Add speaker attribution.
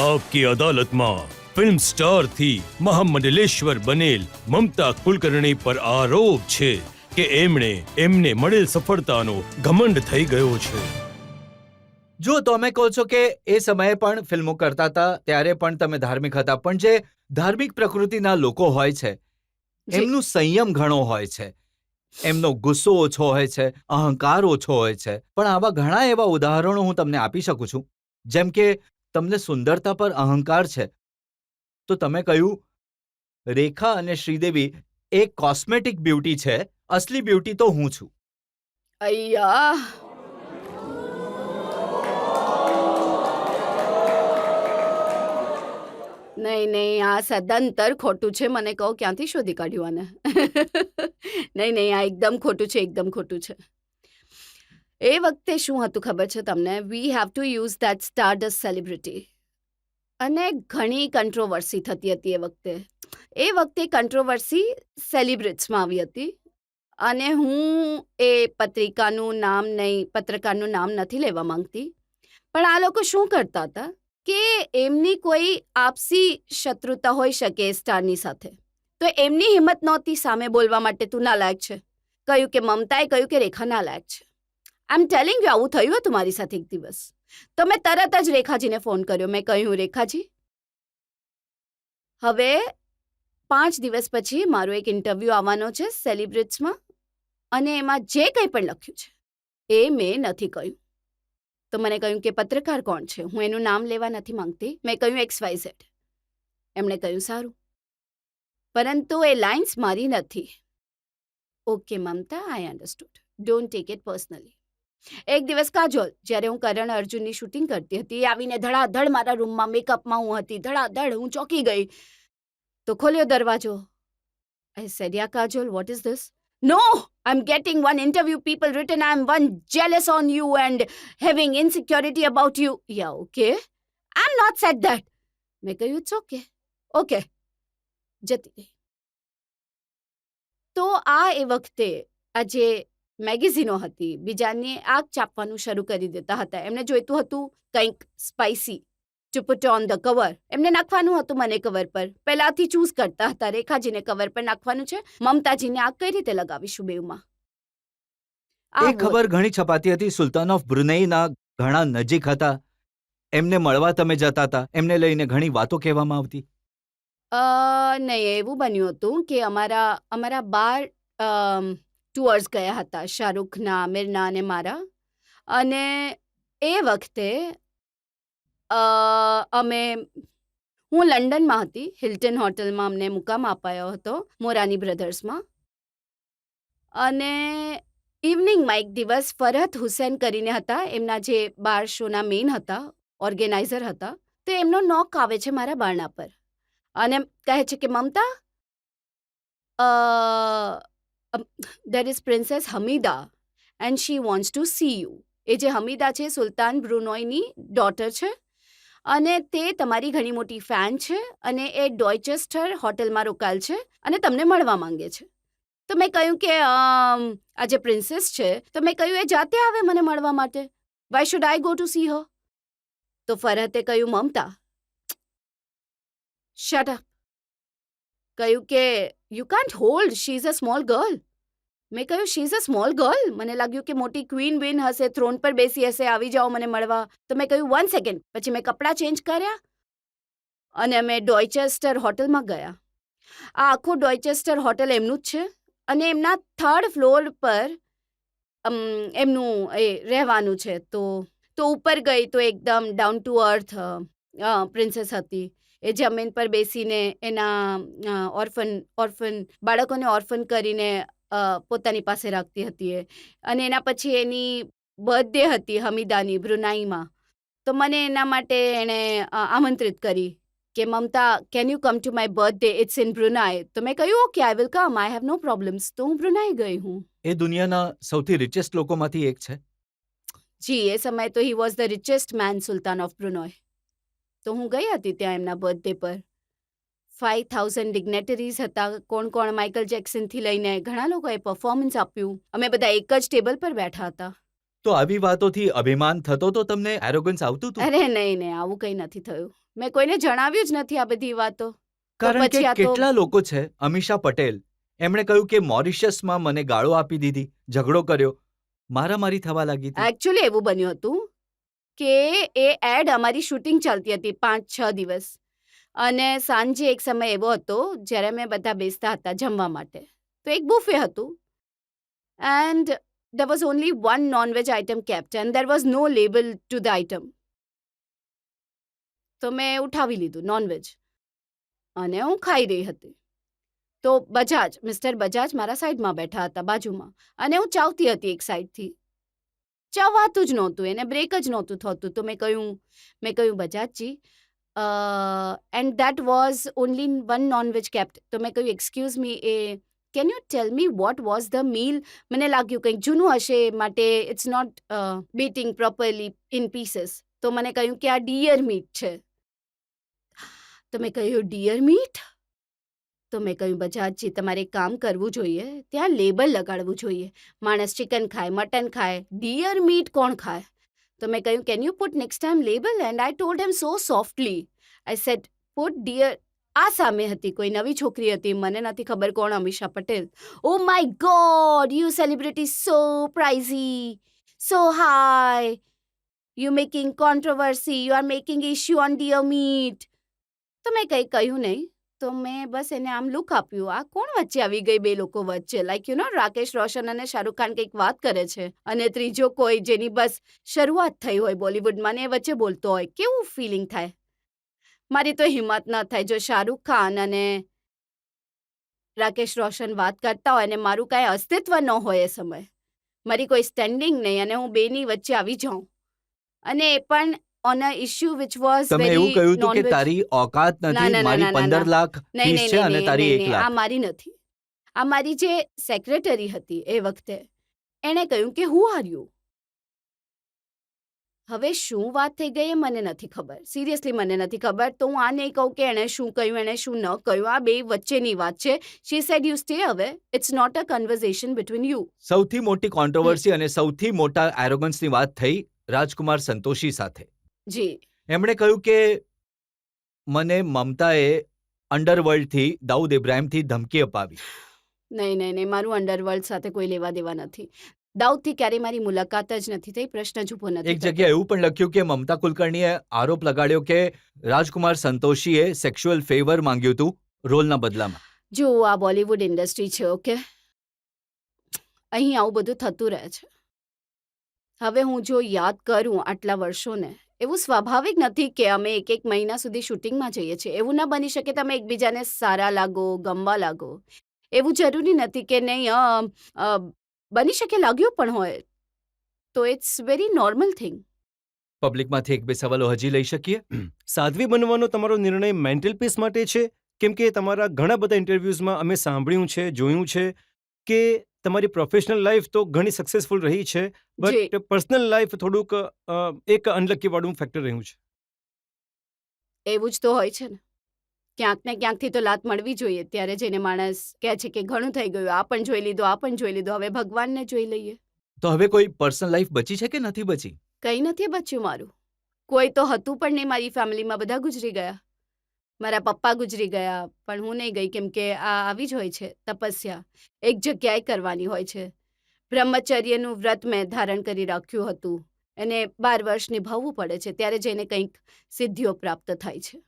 Speaker 1: આપકી અદાલતમાં film star થી મહામંડલેશ્વર બનેલ મમતા કુલકર્ણી પર આરોપ છે કે એમને મળેલ સફળતાનો ઘમંડ થઈ ગયો છે.
Speaker 2: જો તમે કહો છો કે એ સમયે પણ ફિલ્મો કરતા હતા ત્યારે પણ તમે ધાર્મિક હતા, પણ જે ધાર્મિક પ્રકૃતિના લોકો હોય છે એમનું સંયમ ઘણો હોય છે, એમનો ગુસ્સો ઓછો હોય છે, અહંકાર ઓછો હોય છે. પણ આવા ઘણા એવા ઉદાહરણો હું તમને આપી શકું છું. જેમ કે તમને સુંદરતા પર અહંકાર છે તો તમે કહ્યું રેખા અને શ્રીદેવી એક કોસ્મેટિક બ્યુટી છે, અસલી બ્યુટી તો હું છું.
Speaker 3: અય્યા, નહીં, આ સદંતર ખોટું છે. મને કહો ક્યાંથી શોધી કાઢ્યું આને? નહીં, આ એકદમ ખોટું છે, એકદમ ખોટું છે. એ વખતે શું હતું ખબર છે તમને? We have to use that Stardust celebrity. અને ઘણી કંટ્રોવર્સી થતી હતી એ વખતે. એ વખતે કંટ્રોવર્સી સેલિબ્રિટીમાં આવી હતી. અને હું એ પત્રકારનું નામ નથી લેવા માંગતી, પણ આ લોકો શું કરતા હતા કે એમની કોઈ આપસી શત્રુતા હોઈ શકે એ સ્ટારની સાથે, તો એમની હિંમત નહોતી સામે બોલવા માટે તું નાલાયક છે. કહ્યું કે મમતાએ કહ્યું કે રેખા નાલાયક છે. આઈ એમ ટેલિંગ યુ, આવું થયું હતું મારી સાથે એક દિવસ. તો મેં તરત જ રેખાજીને ફોન કર્યો. મેં કહ્યું, રેખાજી, હવે 5 દિવસ પછી મારો એક ઇન્ટરવ્યૂ આવવાનો છે સેલિબ્રિટીમાં, અને એમાં જે કંઈ પણ લખ્યું છે એ મેં નથી કહ્યું. તો મને કહ્યું કે પત્રકાર કોણ છે? હું એનું નામ લેવા નથી માંગતી. મેં કહ્યું XYZ. એમણે કહ્યું સારું, પરંતુ એ લાઇન્સ મારી નથી. Okay Mamata, I understood, don't take it personally. એક દિવસ કાજોલ, જ્યારે હું કરણ અર્જુનની શૂટિંગ કરતી હતી, આવીને ધડાધડ મારા રૂમમાં મેકઅપમાં હું હતી, ધડાધડ હું ચોંકી ગઈ. તો ખોલ્યો દરવાજો. I said, yeah, Kajol, what is this? No, I'm getting one interview. People written I'm one jealous on you and having insecurity about you. Yeah, okay. I'm not said that. મેં કહ્યું, it's okay. Okay. જતી રહી. તો આ એ વખતે આ જે મેગેઝીનો હતી બીજાને આગ ચાપવાનું શરૂ કરી દેતા હતા. એમને જોઈતું હતું કંઈક spicy two put on the cover. એમને નાખવાનું હતું મને કવર પર. પહેલાથી ચૂઝ કરતા હતા રેખાજીને કવર પર નાખવાનું છે, મમતાજીને આ કઈ રીતે લગાવીશું બેઉમાં.
Speaker 2: એ ખબર ઘણી છપાતી હતી. સુલતાન ઓફ બ્રુનેઈના ઘણા નજીક હતા, એમને મળવા તમે જતા હતા, એમને લઈને ઘણી વાતો કહેવામાં આવતી.
Speaker 3: નહીં, એવું બન્યું હતું કે અમારા 12 ટુઅર્સ ગયા હતા, શાહરૂખના, આમિરના અને મારા. અને એ વખતે હું લંડનમાં હતી. હિલ્ટન હોટલમાં અમને મુકામ અપાયો હતો, મોરાની બ્રધર્સમાં. અને ઇવનિંગમાં એક દિવસ ફરહત હુસેન કરીને હતા, એમના જે બાર શોના મેઇન હતા, ઓર્ગેનાઇઝર હતા. તો એમનો નોક આવે છે મારા બારણા પર અને કહે છે કે મમતા, there is Princess Hamida and she wants to see you. એ જે હમીદા છે સુલતાન બ્રુનોઈની ડોટર છે અને તે તમારી ઘણી મોટી ફેન છે અને એ ડોયચેસ્ટર હોટલમાં રોકાયેલ છે અને તમને મળવા માંગે છે. તો મેં કહ્યું કે આ જે પ્રિન્સેસ છે, તો મેં કહ્યું એ જાતે આવે મને મળવા માટે. Why should I go to see her? તો ફરહતે કહ્યું, મમતા શટ અપ. કહ્યું કે you can't hold, she is a small girl. મેં કહ્યું, she is a small girl? મને લાગ્યું કે મોટી ક્વીન વિન હશે, થ્રોન પર બેસી હશે, આવી જાઓ મને મળવા. તો મેં કહ્યું 1 સેકન્ડ. પછી મેં કપડાં ચેન્જ કર્યા અને અમે ડોયચેસ્ટર હોટલમાં ગયા. આ આખું ડોયચેસ્ટર હોટલ એમનું જ છે અને એમના 3rd ફ્લોર પર એમનું એ રહેવાનું છે. તો ઉપર ગઈ તો એકદમ ડાઉન ટુ અર્થ પ્રિન્સેસ હતી. એ જમીન પર બેસીને એના ઓર્ફન બાળકોને ઓર્ફન કરીને પોતાની પાસે રાખતી હતી એ. અને એના પછી એની બર્થડે હતી હમીદાની બ્રુનાઈમાં. તો મને એના માટે એણે આમંત્રિત કરી કે Mamata, can you come to my birthday, it's in Brunei. તો મેં કહ્યું okay, I will come, I have no problems. તો હું બ્રુનાઈ ગઈ હું.
Speaker 2: એ દુનિયાના સૌથી રિચેસ્ટ લોકોમાંથી એક છે.
Speaker 3: જી, એ સમયે તો he was the richest man, sultan of Brunei. તો હું ગઈ હતી ત્યાં એમના બર્થડે પર. 5000 ડિગ્નેટરીઝ હતા. કોણ માઇકલ જેક્સનથી લઈને ઘણા લોકોએ પરફોર્મન્સ આપ્યું. અમે બધા એક જ ટેબલ પર બેઠા હતા.
Speaker 2: તો આવી વાતોથી અભિમાન થતો તો તમને એરોગન્સ આવતું હતું?
Speaker 3: અરે નહીં નહીં, આવું કંઈ નથી થયું. મેં કોઈને જણાવ્યું જ નથી આ બધી વાતો.
Speaker 2: કારણ કે
Speaker 3: પછી આ તો-
Speaker 2: કેટલા લોકો છે, અમીષા પટેલ, એમણે કહ્યું કે મોરિશિયસમાં મને ગાળો આપી દીધી, ઝઘડો કર્યો, મારામારી થવા લાગી હતી.
Speaker 3: એકચ્યુઅલી એવું બન્યું હતું કે એ એડ અમારી શૂટિંગ ચાલતી હતી 5-6 દિવસ, અને સાંજે એક સમય એવો હતો જ્યારે અમે બધા બેસતા હતા જમવા માટે. તો એક બુફે હતું and there was only one non-veg item kept and there was no label to the item. તો મેં ઉઠાવી લીધું નોનવેજ અને હું ખાઈ રહી હતી. તો મિસ્ટર બજાજ મારા સાઈડમાં બેઠા હતા બાજુમાં, અને હું ચાવતી હતી એક સાઈડથી. ચાવાતું જ નહોતું, એને બ્રેક જ નહોતું થતું. તો મેં કહ્યું બજાજજી, and that was only one nonveg kept. તો મેં કહ્યું excuse me, can you tell me what was the meal? મને લાગ્યું કંઈક જૂનું હશે માટે it's not beating properly in pieces. તો મને કહ્યું કે આ ડિયર મીટ છે. તો મેં કહ્યું ડિયર મીટ? તો મેં કહ્યું બજાજજી, તમારે એક કામ કરવું જોઈએ, ત્યાં લેબલ લગાડવું જોઈએ. માણસ ચિકન ખાય, મટન ખાય, ડિયર મીટ કોણ ખાય? તો મેં કહ્યું can you put next time label? And I told him so softly, I said put dear. આ સામે હતી કોઈ નવી છોકરી હતી, મને નથી ખબર કોણ, Amisha Patel. Oh my god, you celebrity so pricey, so high, you making controversy, you are making issue on deer meat. તો મેં કંઈ કહ્યું નહીં. તો મેં બસ એને આમ લુક આપ્યું, આ કોણ વચ્ચે આવી ગઈ બે લોકો વચ્ચે? લાઈક યુ નો, રાકેશ રોશન અને શાહરુખ ખાન કંઈક વાત કરે છે અને ત્રીજો કોઈ જેની બસ શરૂઆત થઈ હોય બોલિવૂડમાં ને એ વચ્ચે બોલતો હોય, કેવું ફિલિંગ થાય? મારી તો હિંમત ન થાય જો શાહરુખ ખાન અને રાકેશ રોશન વાત કરતા હોય અને મારું કાંઈ અસ્તિત્વ ન હોય એ સમય, મારી કોઈ સ્ટેન્ડિંગ નહીં, અને હું બેની વચ્ચે આવી જાઉં, અને એ પણ on a issue which was
Speaker 2: તમે
Speaker 3: વેરી
Speaker 2: એવું કહ્યું હતું કે
Speaker 3: નોનવેજ.
Speaker 2: તારી ઓકાત
Speaker 3: ના,
Speaker 2: નથી,
Speaker 3: ના,
Speaker 2: મારી
Speaker 3: ના, ના,
Speaker 2: 15 લાખ
Speaker 3: નહીં
Speaker 2: ફીસ છે અને તારી 1
Speaker 3: આ
Speaker 2: લાખ.
Speaker 3: મારી નથી. આ મારી જે સેક્રેટરી હતી એ વખતે, એણે કહ્યું કે હુ આર યુ? હવે શું વાત થઈ ગઈ એ મને નથી ખબર, સિરિયસલી મને નથી ખબર. તો હું આ નહીં કહું કે એણે શું કહ્યું, એણે શું ન કહ્યું, આ બે વચ્ચેની વાત છે. She said you stay away, it's not a conversation between you.
Speaker 2: સૌથી મોટી કોન્ટ્રોવર્સી અને સૌથી મોટા એરોગન્સની વાત થઈ રાજકુમાર સંતોષી સાથે.
Speaker 3: જી.
Speaker 2: એમણે કહ્યું કે મને મમતાએ અંડરવર્લ્ડથી, દાઉદ ઇબ્રાહિમથી ધમકી અપાવી.
Speaker 3: નહીં, મારું અંડરવર્લ્ડ સાથે કોઈ લેવા દેવા નથી. દાઉદથી ક્યારેય મારી મુલાકાત જ નથી થઈ, પ્રશ્ન જ ઊભો નથી
Speaker 2: એક
Speaker 3: થતો.
Speaker 2: જગ્યાએ એવું પણ લખ્યું કે મમતા કુલકર્ણીએ આરોપ લગાડ્યો કે રાજકુમાર સંતોષીએ સેક્સ્યુઅલ ફેવર માંગ્યું હતું રોલના બદલામાં.
Speaker 3: જો આ બોલિવૂડ ઇન્ડસ્ટ્રી છે, ઓકે, અહીં આવું બધું થતું રહે છે. હવે હું જો યાદ કરું આટલા વર્ષોને, એવું સ્વાભાવિક નથી કે અમે એક મહિના સુધી શૂટિંગમાં જઈએ છીએ. એવું ના બની શકે તમે એકબીજાને સારા લાગો, ગમવા લાગો. એવું જરૂરી નથી કે નહીં, બની શકે લાગ્યું પણ હોય તો ઇટ્સ વેરી નોર્મલ થિંગ.
Speaker 2: પબ્લિકમાંથી એક બે સવાલો હજી લઈ શકીએ?
Speaker 1: સાધ્વી બનવાનો તમારો નિર્ણય મેન્ટલ પીસ માટે છે? કેમ કે તમારા ઘણા બધા ઇન્ટરવ્યૂઝમાં અમે સાંભળ્યું છે, જોયું છે કે તમારી પ્રોફેશનલ લાઈફ તો ઘણી સક્સેસફુલ રહી છે, બટ પર્સનલ લાઈફ થોડુંક એક અનલકી વાળું ફેક્ટર રહ્યું છે.
Speaker 3: એવું જ તો હોય છે ને, ક્યાંક ને ક્યાંકથી તો લાત મળવી જોઈએ. ત્યારે જઈને માણસ કહે છે કે ઘણું થઈ ગયું, આ પણ જોઈ લીધું, આ પણ જોઈ લીધું, હવે ભગવાનને જોઈ લઈએ.
Speaker 2: તો હવે કોઈ પર્સનલ લાઈફ બચી છે કે નથી બચી?
Speaker 3: કંઈ નથી બચ્યું મારું. કોઈ તો હતું પણ નહીં મારી ફેમિલીમાં, બધા ગુજરી ગયા. મારા પપ્પા ગુજરી ગયા, પણ હું નહીં ગઈ, કેમ કે આ આવી જ હોય છે તપસ્યા, એક જગ્યાએ કરવાની હોય છે. બ્રહ્મચર્યનું વ્રત મેં ધારણ કરી રાખ્યું હતું, એને 12 વર્ષ નિભાવવું પડે છે, ત્યારે જઈને કંઈક સિદ્ધિઓ પ્રાપ્ત થાય છે.